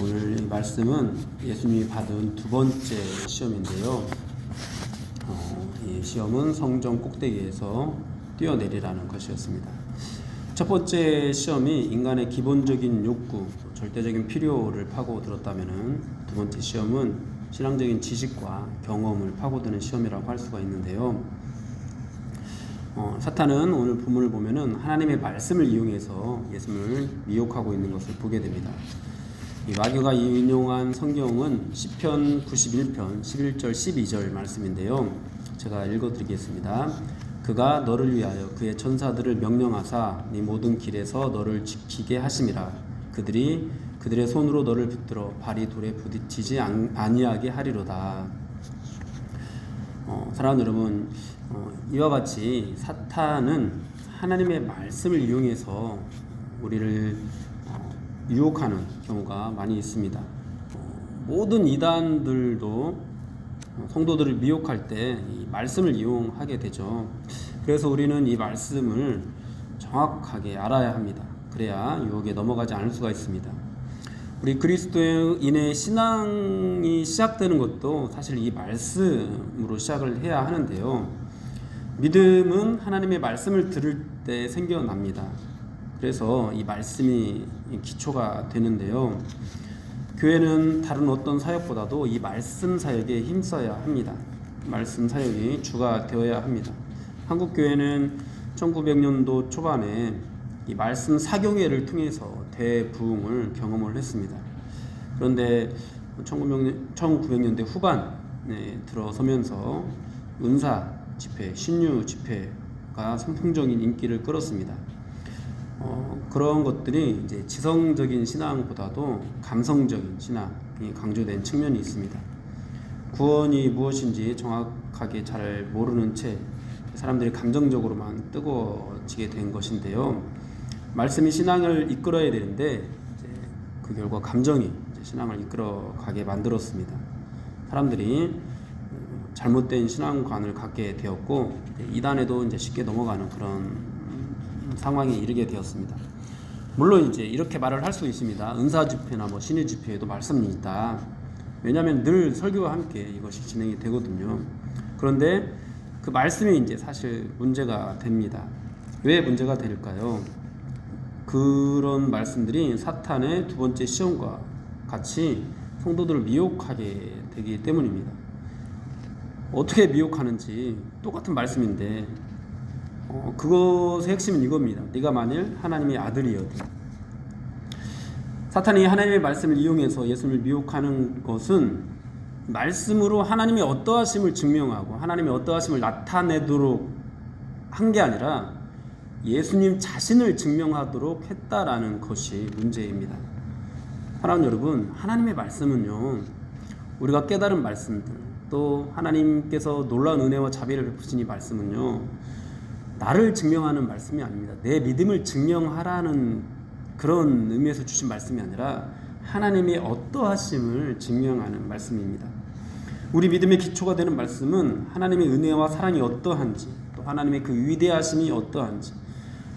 오늘 이 말씀은 예수님이 받은 두 번째 시험인데요. 이 시험은 성전 꼭대기에서 뛰어내리라는 것이었습니다. 첫 번째 시험이 인간의 기본적인 욕구, 절대적인 필요를 파고들었다면 두 번째 시험은 신앙적인 지식과 경험을 파고드는 시험이라고 할 수가 있는데요. 사탄은 오늘 본문을 보면은 하나님의 말씀을 이용해서 예수님을 미혹하고 있는 것을 보게 됩니다. 이 마귀가 인용한 성경은 시편 91편 11절 12절 말씀인데요. 제가 읽어드리겠습니다. 그가 너를 위하여 그의 천사들을 명령하사 네 모든 길에서 너를 지키게 하심이라. 그들의 손으로 너를 붙들어 발이 돌에 부딪히지 아니하게 하리로다. 사랑하는 여러분, 이와 같이 사탄은 하나님의 말씀을 이용해서 우리를 유혹하는 경우가 많이 있습니다. 모든 이단들도 성도들을 미혹할 때 이 말씀을 이용하게 되죠. 그래서 우리는 이 말씀을 정확하게 알아야 합니다. 그래야 유혹에 넘어가지 않을 수가 있습니다. 우리 그리스도인의 신앙이 시작되는 것도 사실 이 말씀으로 시작을 해야 하는데요. 믿음은 하나님의 말씀을 들을 때 생겨납니다. 그래서 이 말씀이 기초가 되는데요. 교회는 다른 어떤 사역보다도 이 말씀 사역에 힘써야 합니다. 말씀 사역이 주가 되어야 합니다. 한국 교회는 1900년도 초반에 이 말씀 사경회를 통해서 대부흥을 경험을 했습니다. 그런데 1900년대 후반에 들어서면서 은사 집회, 신유 집회가 선풍적인 인기를 끌었습니다. 그런 것들이 이제 지성적인 신앙보다도 감성적인 신앙이 강조된 측면이 있습니다. 구원이 무엇인지 정확하게 잘 모르는 채 사람들이 감정적으로만 뜨거워지게 된 것인데요. 말씀이 신앙을 이끌어야 되는데 이제 그 결과 감정이 이제 신앙을 이끌어가게 만들었습니다. 사람들이 잘못된 신앙관을 갖게 되었고 이단에도 이제 쉽게 넘어가는 그런 상황에 이르게 되었습니다. 물론 이제 이렇게 말을 할 수 있습니다. 은사 집회나 신유 집회에도 말씀이 있다. 왜냐하면 늘 설교와 함께 이것이 진행이 되거든요. 그런데 그 말씀이 이제 사실 문제가 됩니다. 왜 문제가 될까요? 그런 말씀들이 사탄의 두 번째 시험과 같이 성도들을 미혹하게 되기 때문입니다. 어떻게 미혹하는지 똑같은 말씀인데 그것의 핵심은 이겁니다. 네가 만일 하나님의 아들이어도. 사탄이 하나님의 말씀을 이용해서 예수님을 미혹하는 것은 말씀으로 하나님의 어떠하심을 증명하고 하나님의 어떠하심을 나타내도록 한 게 아니라 예수님 자신을 증명하도록 했다라는 것이 문제입니다. 사랑하는 여러분, 하나님의 말씀은요, 우리가 깨달은 말씀들, 또 하나님께서 놀라운 은혜와 자비를 베푸신 이 말씀은요, 나를 증명하는 말씀이 아닙니다. 내 믿음을 증명하라는 그런 의미에서 주신 말씀이 아니라 하나님의 어떠하심을 증명하는 말씀입니다. 우리 믿음의 기초가 되는 말씀은 하나님의 은혜와 사랑이 어떠한지, 또 하나님의 그 위대하심이 어떠한지,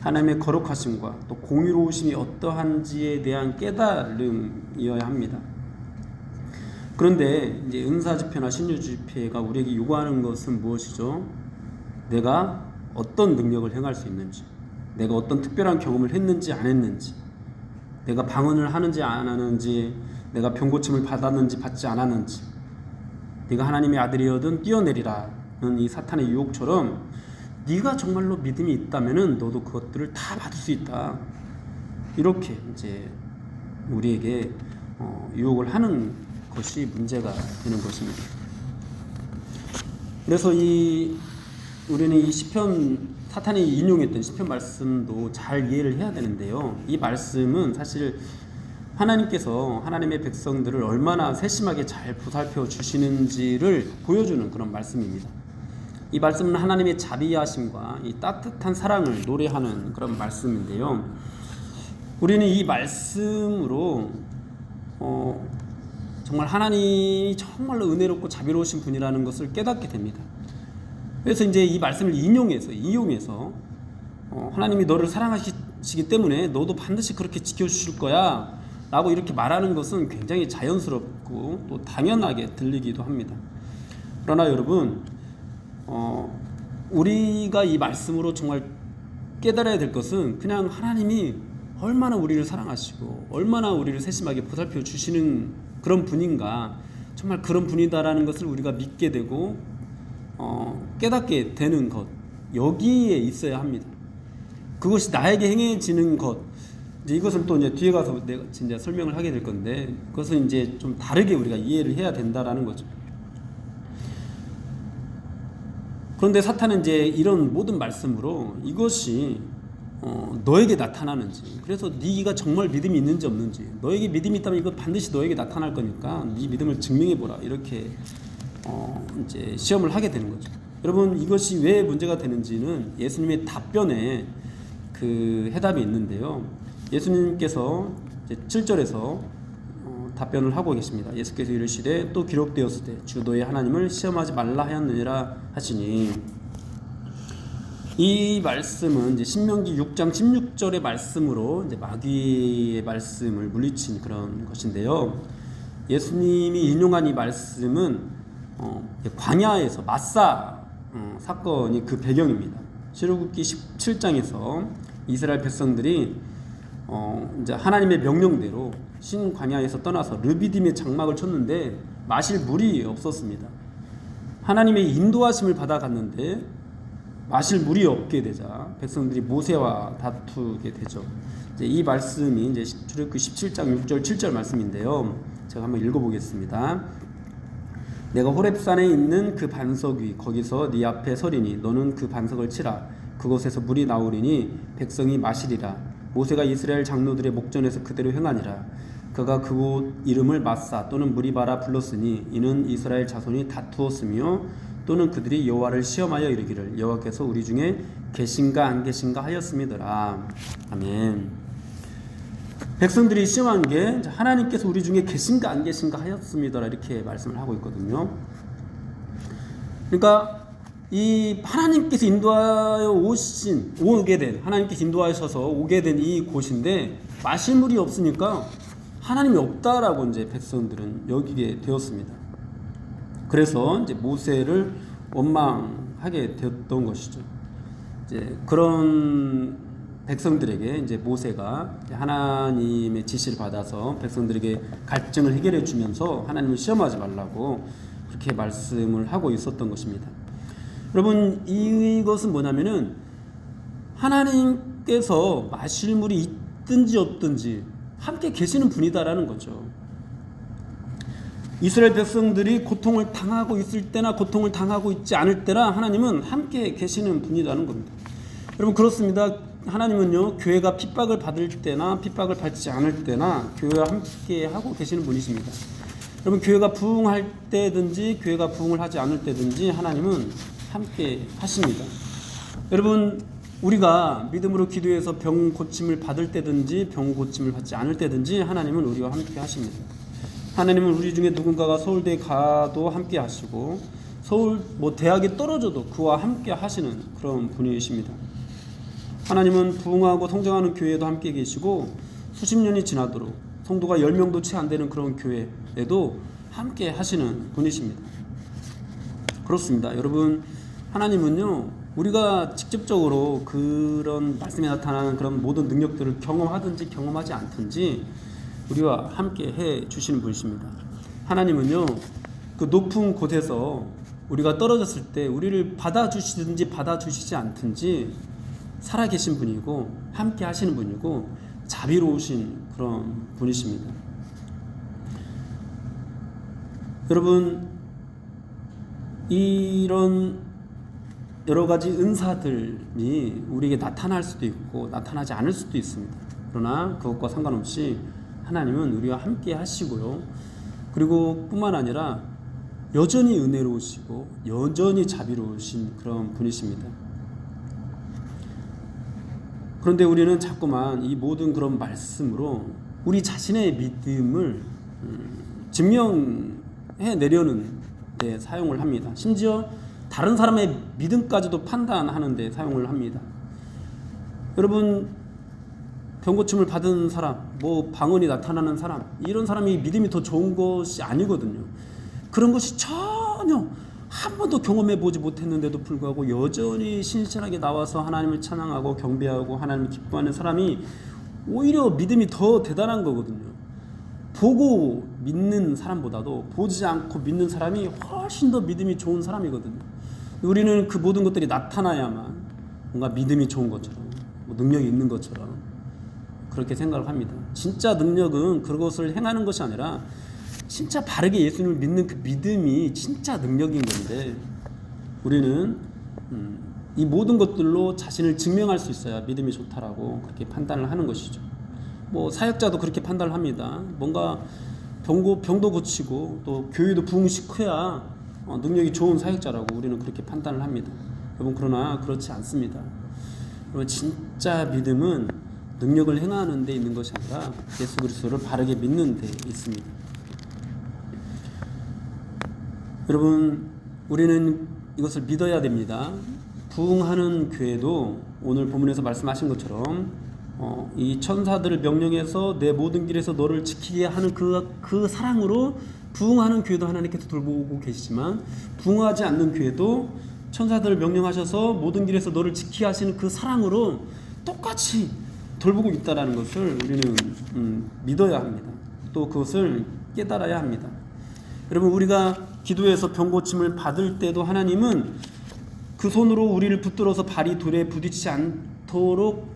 하나님의 거룩하심과 또 공의로우심이 어떠한지에 대한 깨달음이어야 합니다. 그런데 이제 은사 집회나 신유 집회가 우리에게 요구하는 것은 무엇이죠? 내가 어떤 능력을 행할 수 있는지, 내가 어떤 특별한 경험을 했는지 안 했는지, 내가 방언을 하는지 안 하는지, 내가 병고침을 받았는지 받지 않았는지, 네가 하나님의 아들이어든 뛰어내리라는 이 사탄의 유혹처럼 네가 정말로 믿음이 있다면은 너도 그것들을 다 받을 수 있다. 이렇게 이제 우리에게 유혹을 하는 것이 문제가 되는 것입니다. 그래서 우리는 이 시편, 사탄이 인용했던 시편 말씀도 잘 이해를 해야 되는데요. 이 말씀은 사실 하나님께서 하나님의 백성들을 얼마나 세심하게 잘 보살펴 주시는지를 보여주는 그런 말씀입니다. 이 말씀은 하나님의 자비하심과 이 따뜻한 사랑을 노래하는 그런 말씀인데요. 우리는 이 말씀으로 정말 하나님이 정말로 은혜롭고 자비로우신 분이라는 것을 깨닫게 됩니다. 그래서 이제 이 말씀을 이용해서 하나님이 너를 사랑하시기 때문에 너도 반드시 그렇게 지켜주실 거야 라고 이렇게 말하는 것은 굉장히 자연스럽고 또 당연하게 들리기도 합니다. 그러나 여러분, 우리가 이 말씀으로 정말 깨달아야 될 것은 그냥 하나님이 얼마나 우리를 사랑하시고 얼마나 우리를 세심하게 보살펴 주시는 그런 분인가, 정말 그런 분이다라는 것을 우리가 믿게 되고 깨닫게 되는 것, 여기에 있어야 합니다. 그것이 나에게 행해지는 것, 이제 이것은 또 이제 뒤에 가서 내가 진짜 설명을 하게 될 건데, 그것은 이제 좀 다르게 우리가 이해를 해야 된다라는 거죠. 그런데 사탄은 이제 이런 모든 말씀으로 이것이 너에게 나타나는지, 그래서 네가 정말 믿음이 있는지 없는지, 너에게 믿음이 있다면 이거 반드시 너에게 나타날 거니까 네 믿음을 증명해보라, 이렇게 이제 시험을 하게 되는 거죠. 여러분, 이것이 왜 문제가 되는지는 예수님의 답변에 그 해답이 있는데요. 예수님께서 7절에서 답변을 하고 계십니다. 예수께서 이르시되 또 기록되었으되 주 너의 하나님을 시험하지 말라 하였느니라 하시니, 이 말씀은 이제 신명기 6장 16절의 말씀으로 이제 마귀의 말씀을 물리친 그런 것인데요. 예수님이 인용한 이 말씀은 광야에서 마사 사건이 그 배경입니다. 출애굽기 17장에서 이스라엘 백성들이 이제 하나님의 명령대로 신광야에서 떠나서 르비딤의 장막을 쳤는데 마실 물이 없었습니다. 하나님의 인도하심을 받아갔는데 마실 물이 없게 되자 백성들이 모세와 다투게 되죠. 이제 이 말씀이 이제 출애굽기 17장 6절 7절 말씀인데요. 제가 한번 읽어보겠습니다. 내가 호렙산에 있는 그 반석 위 거기서 네 앞에 서리니 너는 그 반석을 치라. 그곳에서 물이 나오리니 백성이 마시리라. 모세가 이스라엘 장로들의 목전에서 그대로 행하니라. 그가 그곳 이름을 마사 또는 무리바라 불렀으니 이는 이스라엘 자손이 다투었으며 또는 그들이 여호와를 시험하여 이르기를 여호와께서 우리 중에 계신가 안 계신가 하였음이더라. 아멘. 백성들이 시험한 게 하나님께서 우리 중에 계신가 안 계신가 하였음이더라, 이렇게 말씀을 하고 있거든요. 그러니까 이 하나님께서 인도하여 오게 된, 하나님께서 인도하셔서 오게 된 이 곳인데 마실 물이 없으니까 하나님이 없다라고 이제 백성들은 여기게 되었습니다. 그래서 이제 모세를 원망하게 되었던 것이죠. 이제 그런 백성들에게 이제 모세가 하나님의 지시를 받아서 백성들에게 갈증을 해결해 주면서 하나님을 시험하지 말라고 그렇게 말씀을 하고 있었던 것입니다. 여러분, 이것은 뭐냐면은 하나님께서 마실 물이 있든지 없든지 함께 계시는 분이다라는 거죠. 이스라엘 백성들이 고통을 당하고 있을 때나 고통을 당하고 있지 않을 때나 하나님은 함께 계시는 분이라는 겁니다. 여러분, 그렇습니다. 하나님은요, 교회가 핍박을 받을 때나 핍박을 받지 않을 때나 교회와 함께 하고 계시는 분이십니다. 여러분, 교회가 부흥할 때든지 교회가 부흥을 하지 않을 때든지 하나님은 함께 하십니다. 여러분, 우리가 믿음으로 기도해서 병 고침을 받을 때든지 병 고침을 받지 않을 때든지 하나님은 우리와 함께 하십니다. 하나님은 우리 중에 누군가가 서울대에 가도 함께 하시고 대학에 떨어져도 그와 함께 하시는 그런 분이십니다. 하나님은 부흥하고 성장하는 교회에도 함께 계시고 수십 년이 지나도록 성도가 10명도 채 안 되는 그런 교회에도 함께 하시는 분이십니다. 그렇습니다. 여러분, 하나님은요, 우리가 직접적으로 그런 말씀에 나타나는 그런 모든 능력들을 경험하든지 경험하지 않든지 우리와 함께 해 주시는 분이십니다. 하나님은요, 그 높은 곳에서 우리가 떨어졌을 때 우리를 받아주시든지 받아주시지 않든지 살아계신 분이고 함께 하시는 분이고 자비로우신 그런 분이십니다. 여러분, 이런 여러 가지 은사들이 우리에게 나타날 수도 있고 나타나지 않을 수도 있습니다. 그러나 그것과 상관없이 하나님은 우리와 함께 하시고요. 그리고 뿐만 아니라 여전히 은혜로우시고 여전히 자비로우신 그런 분이십니다. 그런데 우리는 자꾸만 이 모든 그런 말씀으로 우리 자신의 믿음을 증명해 내려는 데 사용을 합니다. 심지어 다른 사람의 믿음까지도 판단하는 데 사용을 합니다. 여러분, 병 고침을 받은 사람, 뭐 방언이 나타나는 사람, 이런 사람이 믿음이 더 좋은 것이 아니거든요. 그런 것이 전혀 한 번도 경험해 보지 못했는데도 불구하고 여전히 신실하게 나와서 하나님을 찬양하고 경배하고 하나님을 기뻐하는 사람이 오히려 믿음이 더 대단한 거거든요. 보고 믿는 사람보다도 보지 않고 믿는 사람이 훨씬 더 믿음이 좋은 사람이거든요. 우리는 그 모든 것들이 나타나야만 뭔가 믿음이 좋은 것처럼, 뭐 능력이 있는 것처럼 그렇게 생각을 합니다. 진짜 능력은 그것을 행하는 것이 아니라 진짜 바르게 예수님을 믿는 그 믿음이 진짜 능력인 건데, 우리는 이 모든 것들로 자신을 증명할 수 있어야 믿음이 좋다라고 그렇게 판단을 하는 것이죠. 뭐 사역자도 그렇게 판단을 합니다. 뭔가 병도 고치고 또 교회도 부흥시켜야 능력이 좋은 사역자라고 우리는 그렇게 판단을 합니다. 여러분, 그러나 그렇지 않습니다. 여러분, 진짜 믿음은 능력을 행하는 데 있는 것이 아니라 예수 그리스도를 바르게 믿는 데 있습니다. 여러분, 우리는 이것을 믿어야 됩니다. 부흥하는 교회도 오늘 본문에서 말씀하신 것처럼 이 천사들을 명령해서 내 모든 길에서 너를 지키게 하는 그 사랑으로 부흥하는 교회도 하나님께서 돌보고 계시지만, 부흥하지 않는 교회도 천사들을 명령하셔서 모든 길에서 너를 지키게 하시는 그 사랑으로 똑같이 돌보고 있다는 것을 우리는 믿어야 합니다. 또 그것을 깨달아야 합니다. 여러분, 우리가 기도해서 병 고침을 받을 때도 하나님은 그 손으로 우리를 붙들어서 발이 돌에 부딪히지 않도록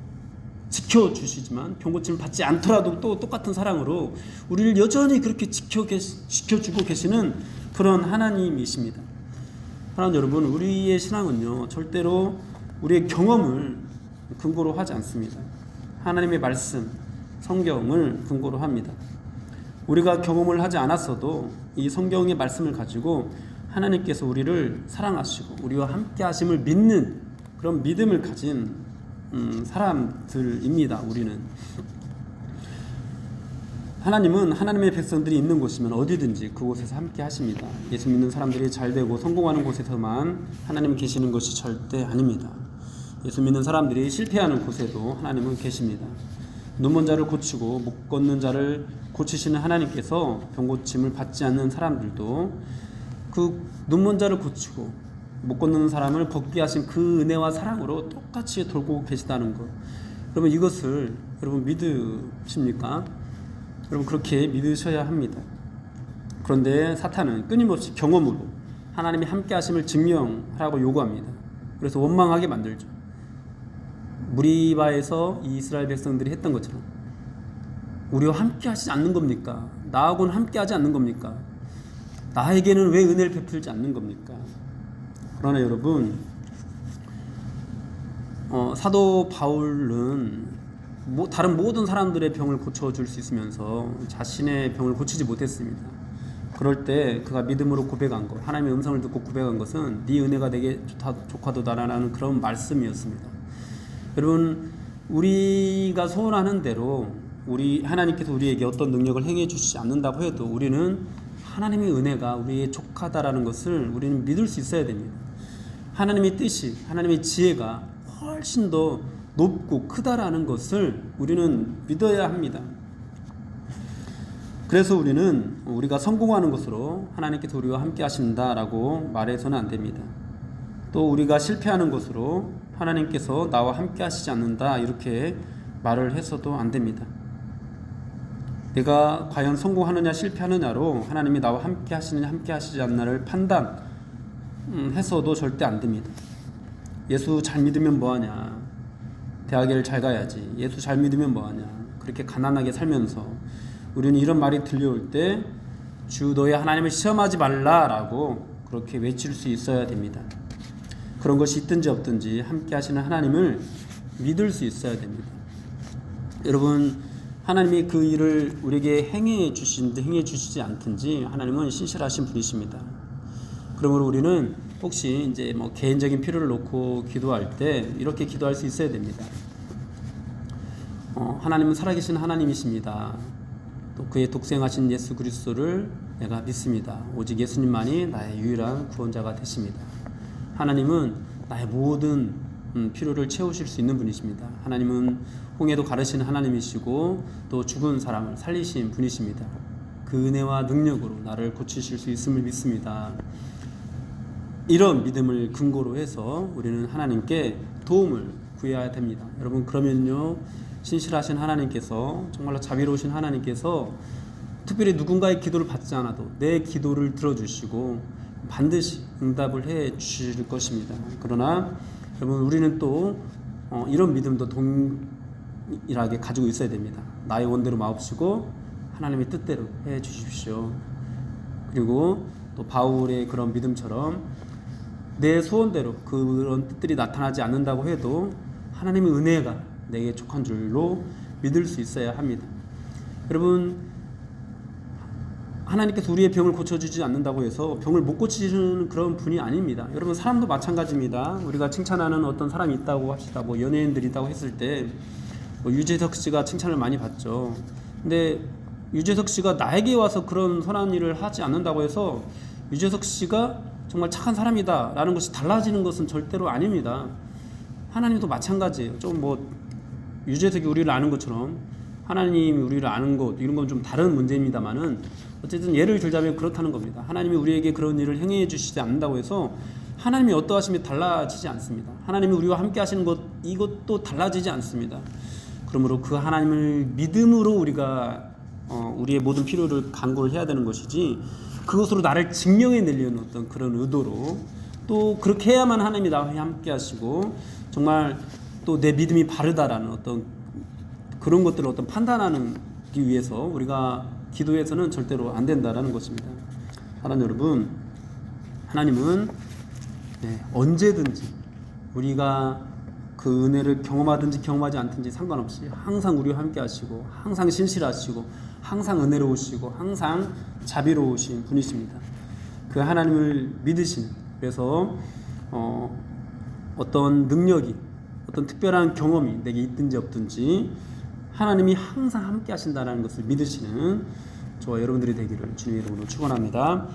지켜주시지만, 병 고침을 받지 않더라도 또 똑같은 사랑으로 우리를 여전히 그렇게 지켜주고 계시는 그런 하나님이십니다. 사랑하는 여러분, 우리의 신앙은요, 절대로 우리의 경험을 근거로 하지 않습니다. 하나님의 말씀, 성경을 근거로 합니다. 우리가 경험을 하지 않았어도 이 성경의 말씀을 가지고 하나님께서 우리를 사랑하시고 우리와 함께 하심을 믿는 그런 믿음을 가진 사람들입니다. 우리는 하나님은 하나님의 백성들이 있는 곳이면 어디든지 그곳에서 함께 하십니다. 예수 믿는 사람들이 잘되고 성공하는 곳에서만 하나님은 계시는 것이 절대 아닙니다. 예수 믿는 사람들이 실패하는 곳에도 하나님은 계십니다. 눈먼 자를 고치고 못 걷는 자를 고치시는 하나님께서 병 고침을 받지 않는 사람들도 그 눈먼 자를 고치고 못 걷는 사람을 걷게 하신 그 은혜와 사랑으로 똑같이 돌보고 계시다는 것, 여러분, 이것을 여러분 믿으십니까? 여러분, 그렇게 믿으셔야 합니다. 그런데 사탄은 끊임없이 경험으로 하나님이 함께 하심을 증명하라고 요구합니다. 그래서 원망하게 만들죠. 무리바에서 이 이스라엘 백성들이 했던 것처럼, 우리와 함께 하시지 않는 겁니까? 나하고는 함께 하지 않는 겁니까? 나에게는 왜 은혜를 베풀지 않는 겁니까? 그러나 여러분, 사도 바울은 다른 모든 사람들의 병을 고쳐줄 수 있으면서 자신의 병을 고치지 못했습니다. 그럴 때 그가 믿음으로 고백한 것, 하나님의 음성을 듣고 고백한 것은 네 은혜가 내게 족하도다라는 그런 말씀이었습니다. 여러분, 우리가 소원하는 대로 하나님께서 우리에게 어떤 능력을 행해 주시지 않는다고 해도 우리는 하나님의 은혜가 우리의 족하다라는 것을 우리는 믿을 수 있어야 됩니다. 하나님의 뜻이, 하나님의 지혜가 훨씬 더 높고 크다라는 것을 우리는 믿어야 합니다. 그래서 우리가 성공하는 것으로 하나님께서 우리와 함께 하신다라고 말해서는 안 됩니다. 또 우리가 실패하는 것으로 하나님께서 나와 함께 하시지 않는다 이렇게 말을 해서도 안 됩니다. 내가 과연 성공하느냐 실패하느냐로 하나님이 나와 함께 하시느냐 함께 하시지 않느냐를 판단해서도 절대 안 됩니다. 예수 잘 믿으면 뭐하냐, 대학을 잘 가야지, 예수 잘 믿으면 뭐하냐, 그렇게 가난하게 살면서 우리는 이런 말이 들려올 때 주 너희 하나님을 시험하지 말라라고 그렇게 외칠 수 있어야 됩니다. 그런 것이 있든지 없든지 함께 하시는 하나님을 믿을 수 있어야 됩니다. 여러분, 하나님이 그 일을 우리에게 행해 주시든지 행해 주시지 않든지 하나님은 신실하신 분이십니다. 그러므로 우리는 혹시 이제 개인적인 필요를 놓고 기도할 때 이렇게 기도할 수 있어야 됩니다. 하나님은 살아계신 하나님이십니다. 또 그의 독생하신 예수 그리스도를 내가 믿습니다. 오직 예수님만이 나의 유일한 구원자가 되십니다. 하나님은 나의 모든 필요를 채우실 수 있는 분이십니다. 하나님은 홍해도 가르시는 하나님이시고 또 죽은 사람을 살리신 분이십니다. 그 은혜와 능력으로 나를 고치실 수 있음을 믿습니다. 이런 믿음을 근거로 해서 우리는 하나님께 도움을 구해야 됩니다. 여러분, 그러면요, 신실하신 하나님께서, 정말로 자비로우신 하나님께서 특별히 누군가의 기도를 받지 않아도 내 기도를 들어주시고 반드시 응답을 해 주실 것입니다. 그러나 여러분, 우리는 또 이런 믿음도 동일하게 가지고 있어야 됩니다. 나의 원대로 마옵시고 하나님의 뜻대로 해 주십시오. 그리고 또 바울의 그런 믿음처럼 내 소원대로 그런 뜻들이 나타나지 않는다고 해도 하나님의 은혜가 내게 족한 줄로 믿을 수 있어야 합니다. 여러분, 하나님께서 우리의 병을 고쳐주지 않는다고 해서 병을 못 고치시는 그런 분이 아닙니다. 여러분, 사람도 마찬가지입니다. 우리가 칭찬하는 어떤 사람이 있다고 합시다. 뭐 연예인들이 있다고 했을 때 유재석 씨가 칭찬을 많이 받죠. 근데 유재석 씨가 나에게 와서 그런 선한 일을 하지 않는다고 해서 유재석 씨가 정말 착한 사람이다 라는 것이 달라지는 것은 절대로 아닙니다. 하나님도 마찬가지예요. 좀 뭐 유재석이 우리를 아는 것처럼 하나님이 우리를 아는 것, 이런 건 좀 다른 문제입니다만은 어쨌든 예를 들자면 그렇다는 겁니다. 하나님이 우리에게 그런 일을 행해 주시지 않는다고 해서 하나님이 어떠하심이 달라지지 않습니다. 하나님이 우리와 함께 하시는 것, 이것도 달라지지 않습니다. 그러므로 그 하나님을 믿음으로 우리가 우리의 모든 필요를 간구를 해야 되는 것이지, 그것으로 나를 증명해 내려는 어떤 그런 의도로, 또 그렇게 해야만 하나님이 나와 함께 하시고 정말 또 내 믿음이 바르다라는 어떤 그런 것들을 어떤 판단하기 위해서 우리가 기도해서는 절대로 안 된다라는 것입니다. 사랑 여러분, 하나님은 언제든지 우리가 그 은혜를 경험하든지 경험하지 않든지 상관없이 항상 우리와 함께 하시고 항상 신실하시고 항상 은혜로우시고 항상 자비로우신 분이십니다. 그 하나님을 믿으시는, 그래서 어떤 능력이, 어떤 특별한 경험이 내게 있든지 없든지 하나님이 항상 함께 하신다는 것을 믿으시는 저와 여러분들이 되기를 주님의 이름으로 축원합니다.